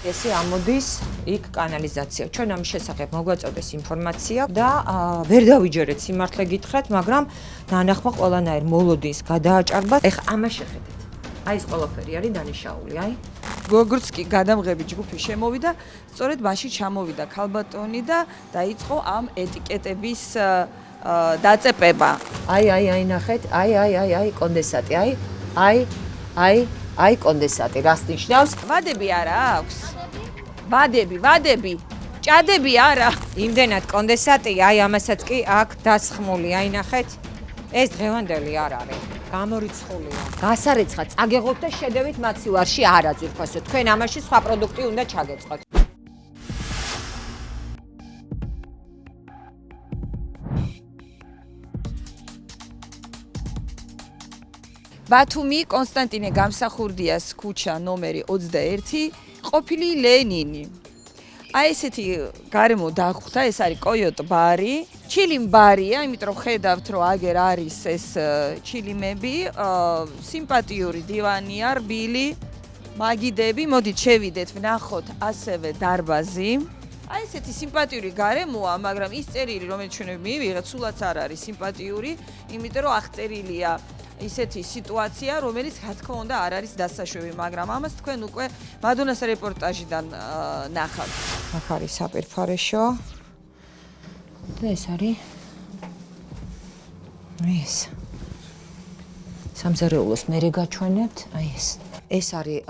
ესე ამოდის იქ კანალიზაცია. ჩვენ ამის შესახებ მოგვაწოდეს ინფორმაცია და ვერ დავიჯერეთ სიმართლე გითხრათ, მაგრამ დაანახმა ყველანაირ მოლოდინს გადააჭარბა. ეხა ამას შეხედეთ. აი ეს ყველაფერი არის დანიშაული, აი. როგორც კი გადამღები ჯგუფი შემოვიდა, სწორედ მაშინ ჩამოვიდა ქალბატონი და დაიწყო ამ ეტიკეტების დაწეპება. აი, ნახეთ, აი, კონდენსატი, აი, კონდენსატი, რას ნიშნავს? ვადები არა აქვს? ვადები, ჭადები არა. იმდენად კონდენსატია, აი ამასაც კი აქ დასხმული, აი ნახეთ. ეს დღევანდელი არ არის. გამორიცხულია. გასარეცხად წაგეღოთ და შედევით მაცივარში არ აძვირფასო. თქვენ ამაში სხვა პროდუქტი უნდა ჩაგეწყოთ. ბათუმი კონსტანტინე გამსახურდიას ქუჩა ნომერი 21, ყოფილი ლენინი. აი ესეთი გარემო დახვდა, ეს არის კოიოტ ბარი. ჩილიმ ბარია, იმიტომ ხედავთ, რომ აგერ არის ეს ჩილიმები, სიმპათიური დივანია, რბილი, მაგიდები. მოდით შევიდეთ, ვნახოთ ასევე დარბაზი. აი ესეთი სიმპათიური გარემოა, მაგრამ ის წერილი, რომელიც ჩვენ მივიღეთ, სულაც არ არის სიმპათიური, იმიტომ რომ აღწერილია ისეთი სიტუაცია, რომელიც რა თქმა უნდა არ არის დასაშვები, მაგრამ ამას თქვენ უკვე მადონას რეპორტაჟიდან ნახავთ. აქ არის საპირფარეშო. და ეს არის ეს. სამზარეულოს მერე გაჩვენებთ, აი ეს. ეს არის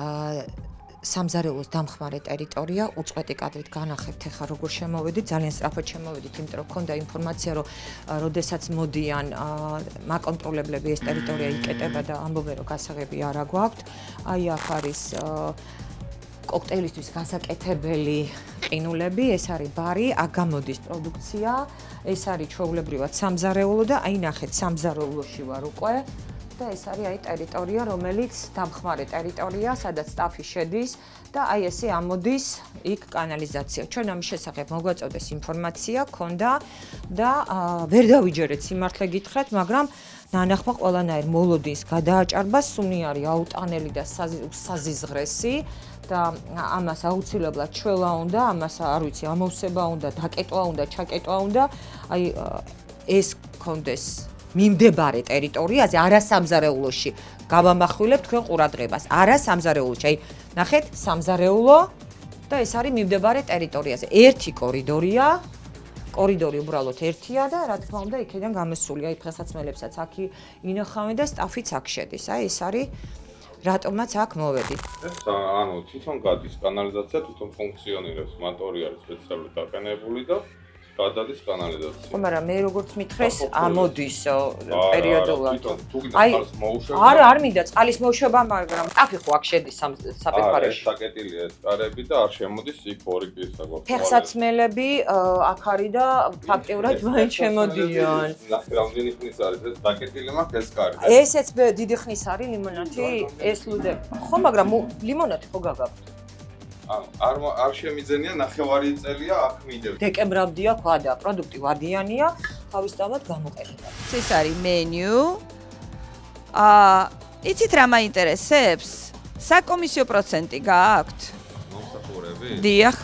სამზარეულოს დამხმარე ტერიტორია, უწყვეტი კადრით განახებთ ახლა როგორ შემოვედით, ძალიან სწრაფად შემოვედით, იმიტომ რომ ქონდა ინფორმაცია, რომ როდესაც მოდიან მაკონტროლებლები ეს ტერიტორია იკეტება და ამბობენ, რომ გასაღები არ აგვაქვთ. აი აქ არის კოქტეილისთვის გასაკეთებელი ყინულები, ეს არის ბარი, აქ გამოდის პროდუქცია, ეს არის ჩვეულებრივად სამზარეულო და აი ნახეთ, სამზარეულოში ვარ უკვე. და ეს არის აი ტერიტორია, რომელიც დამხმარე ტერიტორია, სადაც სტაფი შედის და აი ესე ამოდის იქ კანალიზაცია. ჩვენ ამის შესახებ მოგვაწოდეს ინფორმაცია, ქონდა და ვერ დავიჯერეთ სიმართლე გითხრათ, მაგრამ დაანახმა ყველანაირ მოლოდინს გადააჭარბა, სუნიარი აუტანელი და საზიზღრესი და ამას აუცილებლად ჩვევა უნდა, ამას არ ვიცი, ამოვსება უნდა, დაკეტვა უნდა, ჩაკეტვა უნდა. აი ეს კონდეს მიმდებარე ტერიტორიაზე, არასამზარეულოში. გავამახვილებ თქვენ ყურადღებას. არასამზარეულოში. აი, ნახეთ, სამზარეულო და ეს არის მიმდებარე ტერიტორიაზე. ერთი კორიდორია. კორიდორი უბრალოდ ერთია და რა თქმა უნდა, იქიდან გამოსული. აი, დღესაცმელებსაც აქ ინახავენ და სტაფიც აქ შედის. აი, ეს არის რატომაც აქ მოვედით. ეს ანუ თვითონ გადის კანალიზაცია, თვითონ ფუნქციონირებს, მოტორი არის სპეციალურად დაყენებული და გადადის კანალიზაცია. მაგრამ მე როგორც მითხრეს, ამოდის პერიოდულად. აი, არა, არ მინდა წყალის მოშვება, მაგრამ სტაფი ხო აქ შედის საპირფარეში. ეს საკეტილია ეს კარები და არ შემოდის იქ ორი პირსაგო. ფეხსაცმელები აქ არის და ფაქტიურად მაინც შემოდიან. რამდენი ხნის არის ეს დაკეტილი მაქვს ეს კარი? ესეც დიდი ხნის არის ლიმონათი, ეს ლუდე. ხო, მაგრამ ლიმონათი ხო გაგაქვთ? არ შემიძენია ნახევარი წელია აქ მიდევ. დეკემბრამდეა ქვა და პროდუქტი ვადიანია, თავისთავად გამოყენება. ეს არის მენიუ. იცით რა მაინტერესებს? საკომისიო პროცენტი გააქვთ? მომსახურები? დიახ.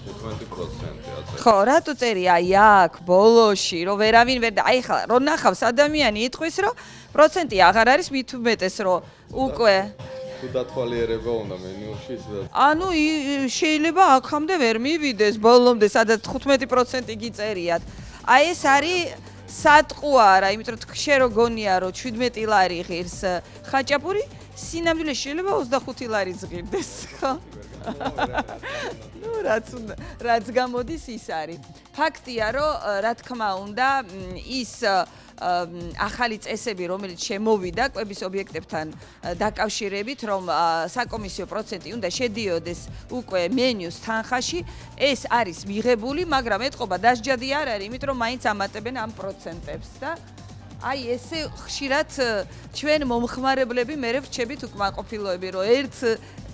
15%-ია. ხო, რატო წერია აი აქ ბოლოში, რომ ვერავინ ვერ და აი ხა რო ნახავს ადამიანი იტყვის, რომ პროცენტი აღარ არის, მით უმეტეს რომ უკვე თუ დათვალიერება უნდა მენიუში სადაც. ანუ შეიძლება აქამდე ვერ მივიდეს ბოლომდე, სადაც 15% გიწერიათ. აი ეს არის სატყუ არა, იმიტომ რომ შე რო გონია რომ 17 ლარი ღირს ხაჭაპური, სინამდვილეში შეიძლება 25 ლარიც ღირდეს, ხო? ნუ რაც გამოდის ის არის. ფაქტია რომ რა თქმა უნდა ის ახალი წესები, რომელიც შემოვიდა კვების ობიექტებთან დაკავშირებით, რომ საკომისიო პროცენტი უნდა შედიოდეს უკვე მენიუს თანხაში, ეს არის მიღებული, მაგრამ ეთყობა დასჯადი არ არის, იმიტომ რომ მაინც ამატებენ ამ პროცენტებს და აი ესე ხშირად ჩვენ მომხმარებლები მერე ვრჩებით უკმაყოფილოები, რომ ერთ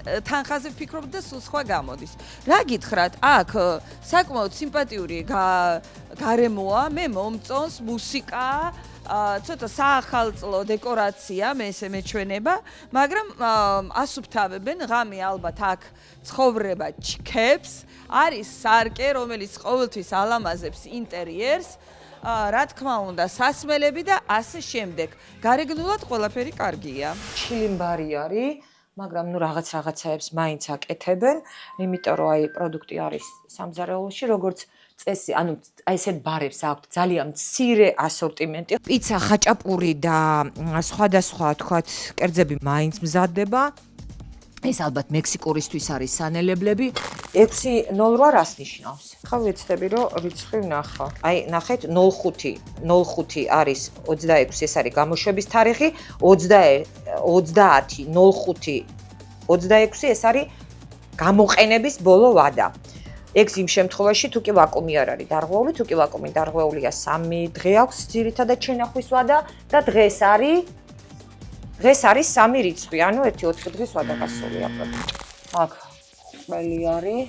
თანხაზე ვფიქრობთ და სულ სხვა გამოდის. რა გითხრათ, აქ საკმაოდ სიმპათიური გარემოა, მე მომწონს მუსიკა, ცოტა საახალწლო დეკორაცია, მე ესე მეჩვენება, მაგრამ ასუფთავებენ ღამე ალბათ აქ ცხოვრება ჩქებს, არის სარკე, რომელიც ყოველთვის ალამაზებს ინტერიერს, რა თქმა უნდა, სასმელები და ასე შემდეგ. გარეგნულად ყველაფერი კარგია. ჩილიმბარი არის, მაგრამ ნუ რაღაცაებს მაინც აკეთებენ, იმიტომ რომ აი პროდუქტი არის სამზარეულოში, როგორც წესი, ანუ აი ესეთ ბარებს აქვთ ძალიან მცირე ასორტიმენტი. პიცა, ხაჭაპური და სხვადასხვა, თქვათ, კერძები მაინც მზადდება. ეს ალბათ მექსიკურისთვის არის სანელებლები. 6.08 რას ნიშნავს? ხა ვეცდები რომ რიცხვი ვნახო. აი, ნახეთ 05 არის 26, ეს არის გამოშვების თარიღი, 30.05.26 ეს არის გამოყენების ბოლო ვადა. ეგ იმ შემთხვევაში თუ კი ვაკუუმი არ არის დარღვეული, თუ კი ვაკუუმი დარღვეულია 3 დღე აქვს ძირითადად შენახვის ვადა და დღეს არის 3 რიცხვი, ანუ 1-4 დღის ვადა გასული აპროტი. აქ ყველი არის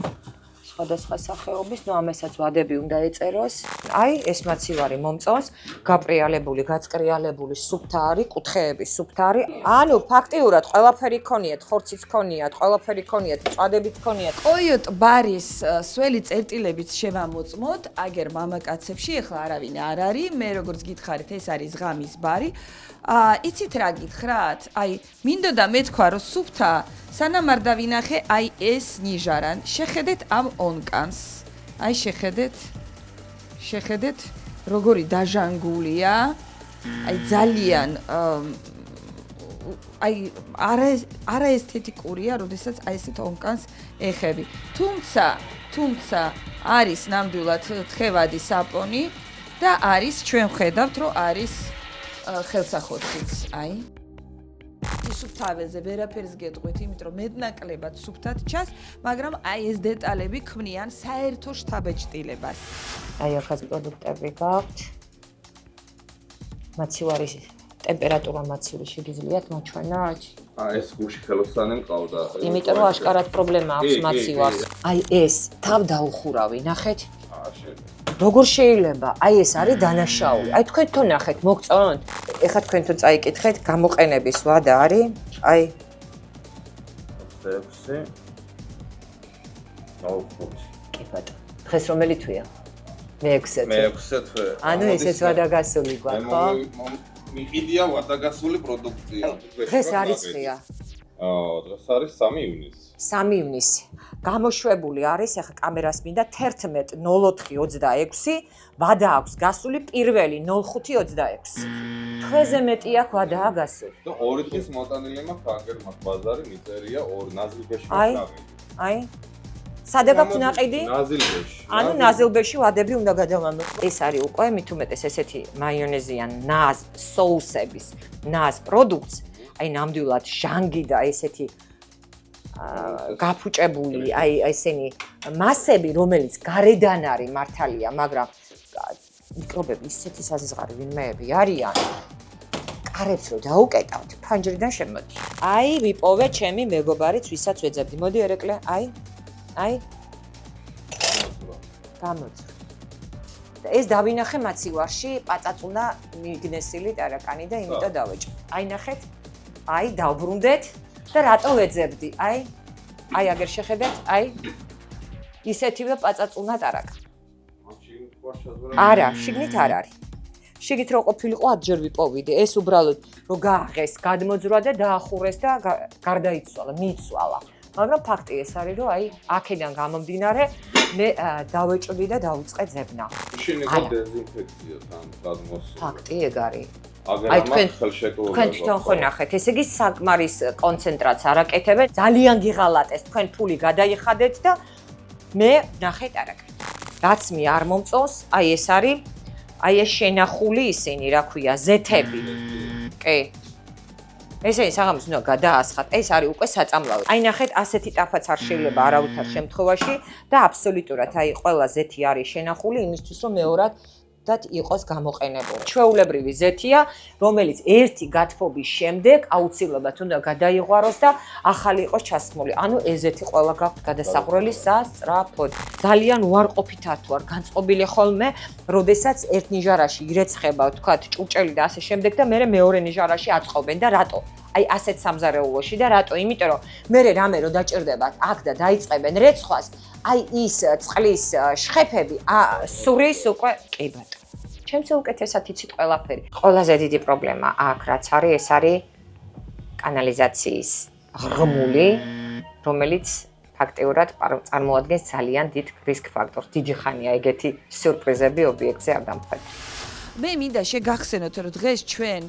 სხვადასხვა სახეობის, ნუ ამასაც ვადები უნდა ეწეროს. აი, ეს მაცივარი მომწონს, გაპრიალებული, გაწკრიალებული სუფთა არის, კუთხეების სუფთა არის. ანუ ფაქტიურად ყველაფერი ქონიათ, ხორციც ქონიათ, ყველაფერი ქონიათ, წვადებიც ქონიათ. კოიოტ ბარის სველი წერტილებიც შევამოწმოთ, აგერ მამაკაცებში, ეხლა არავინ არ არის, მე როგორც გითხარით, ეს არის ღამის ბარი. იცით რა გითხრათ? აი, მინდოდა მეთქვა, რომ სუფთა სანამ არ დავინახე, აი ეს ნიჟარან. შეხედეთ ამ ონკანს. აი შეხედეთ, როგორი დაჟანგულია. აი ძალიან აი არაესთეტიკურია, როდესაც აი ესეთ ონკანს ეხები. თუმცა არის ნამდვილად თხევადი საპონი და არის ჩვენ ვხედავთ, რომ არის ხელსახოციც, აი. სუფთავაზე ვერაფერს გეტყვით, იმიტომ რომ მეტნაკლებად სუფთად ჩას, მაგრამ აი ეს დეტალები ქმნიან საერთო შთაბეჭდილებას. აი ახაც პროდუქტები გაქვთ. მაცივარის ტემპერატურა მაცივი შეგიძლიათ მოჩვენოთ? ეს გუში ხელოსანი მყავდა. იმიტომ რომ აშკარად პრობლემა აქვს მაცივარს. აი ეს თავ დაუხურავი, ნახეთ? როგორ შეიძლება? აი ეს არის დანაშაული. აი თქვენ თვითონ ნახეთ, მოგწონთ? ეხლა თქვენ თუ წაიკითხეთ, გამოყენების ვადა არის, აი 26 05. კი ბატონო. დღეს რომელი თვეა? მე-6 თვე. ანუ ესეც ვადა გასული გვაქვს, ხო? მიყიდია ვადა გასული პროდუქცია. დღეს არის ხია? დღეს არის 3 ივნისი. 3 ივნისი. გამოშვებული არის, ახლა კამერას მინდა 11.04.26, ვადა აქვს გასული 1.05.26. თვეზე მეტი აქვს ვადაა გასული. და 2 დღის მოტანილი მაქვს აგერ მაგ ბაზარი მიწერია 2 ნაზილბეში მაქვს. აი. სადა გაქვს ნაყიდი? ნაზილბეში. ანუ ნაზილბეში ვადები უნდა გადავამოწმო. ეს არის უკვე მით უმეტეს ესეთი მაიონეზიან ნაზ соусების ნაზ პროდუქტს, აი ნამდვილად ჟანგი და ესეთი გაფუჭებული, აი ესენი მასები, რომელიც გარედან არის მართალია, მაგრამ მიკრობები ისეთი საზღარი ვინმეები არიან. კარებს რო დაუკეტავთ, ფანჯრიდან შემოდი. აი, ვიპოვე ჩემი მეგობარიც, ვისაც ვეძებდი. მოდი ერეკლე, აი. გამოძრა. ეს დავინახე მაცივარში, პაწაწუნა მიგნესილი ტარაკანი და იმიტომ დავეჭე. აი ნახეთ. აი, დავბრუნდეთ. და რატო ვეძებდი? აი აგერ შეხედეთ, აი ისეთივე პაწაწუნა ტარაკა. არა, შიგნით არ არის. შიგნით რო ყოფილიყო 10 ჯერ ვიპოვიდე. ეს უბრალოდ რო გააღეს, გადმოძრა და დაახურეს და გარდაიცვალა, მიცვალა. მაგრამ ფაქტი ეს არის, რომ აი აქედან გამომდინარე მე დავეჭვდი და დაუწყე ძებნა. შენიღო დეზინფექცია თან გადმოსული. ფაქტი ეგ არის. აი თქვენ თვითონ ხო ნახეთ, ესე იგი საკმარის კონცენტრატს არ აკეთებენ, ძალიან გიღალატეს, თქვენ ფული გადაიხადეთ და მე ნახეთ არ აკეთებ. რაც მე არ მომწონს, აი ეს არის, აი ეს შენახული ისინი, რა ქვია, ზეთები. კი. ესენი საღამოს უნდა გადაასხათ, ეს არის უკვე საწამლავი. აი ნახეთ, ასეთი ტაფაც არ შეიძლება არავითარ შემთხვევაში და აბსოლუტურად აი ყველა ზეთი არის შენახული იმისთვის, რომ მეორად იყოს გამოყენებული. ჩვეულებრივი ზეთია, რომელიც ერთი გათბობის შემდეგ აუცილებლად უნდა გადაიღვაროს და ახალი იყოს ჩასხმული. ანუ ეზეთი ყველა გაქვთ გადასაყრელი სასწრაფოდ. ძალიან უარყოფითად თუ არ განწყობილი ხოლმე, როდესაც ერთ ნიჟარაში ირეცხება, თქვათ, ჭურჭელი და ასე შემდეგ და მერე მეორე ნიჟარაში აწყობენ და რატო? აი ასეთ სამზარეულოში და რატო? იმიტომ რომ მერე რამე რო დაჭირდებათ აქ და დაიწყებენ რეცხვას, აი ის წყლის შხეფები სურის უკვე კი ბატონო. ჩემს უკეთესად იცით ყველაფერი. ყველაზე დიდი პრობლემა აქ რაც არის, ეს არის კანალიზაციის ღრმული, რომელიც ფაქტიურად წარმოადგენს ძალიან დიდ რისკ ფაქტორს. დიდი ხანია ეგეთი სიურპრიზები ობიექტზე არ დამხდარა. მე მინდა შეგახსენოთ, რომ დღეს ჩვენ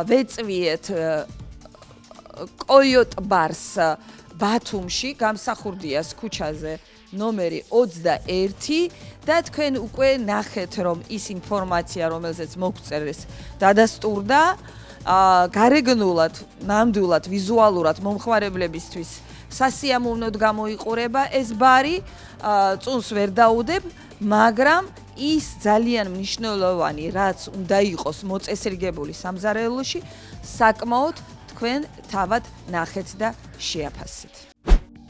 ვეწვიეთ კოიოტ ბარს ბათუმში, გამსახურდიას ქუჩაზე ნომერი 21 და თქვენ უკვე ნახეთ, რომ ის ინფორმაცია, რომელზეც მოგწერეს, დადასტურდა გარეგნულად, ნამდვილად, ვიზუალურად მომხმარებლებისთვის სასიამოვნოდ გამოიყურება ეს ბარი, წუნს ვერ დაუდებ, მაგრამ ის ძალიან მნიშვნელოვანი, რაც უნდა იყოს მოწესრიგებული სამზარეულოში, საკმაოდ თქვენ თავად ნახეთ და შეაფასეთ.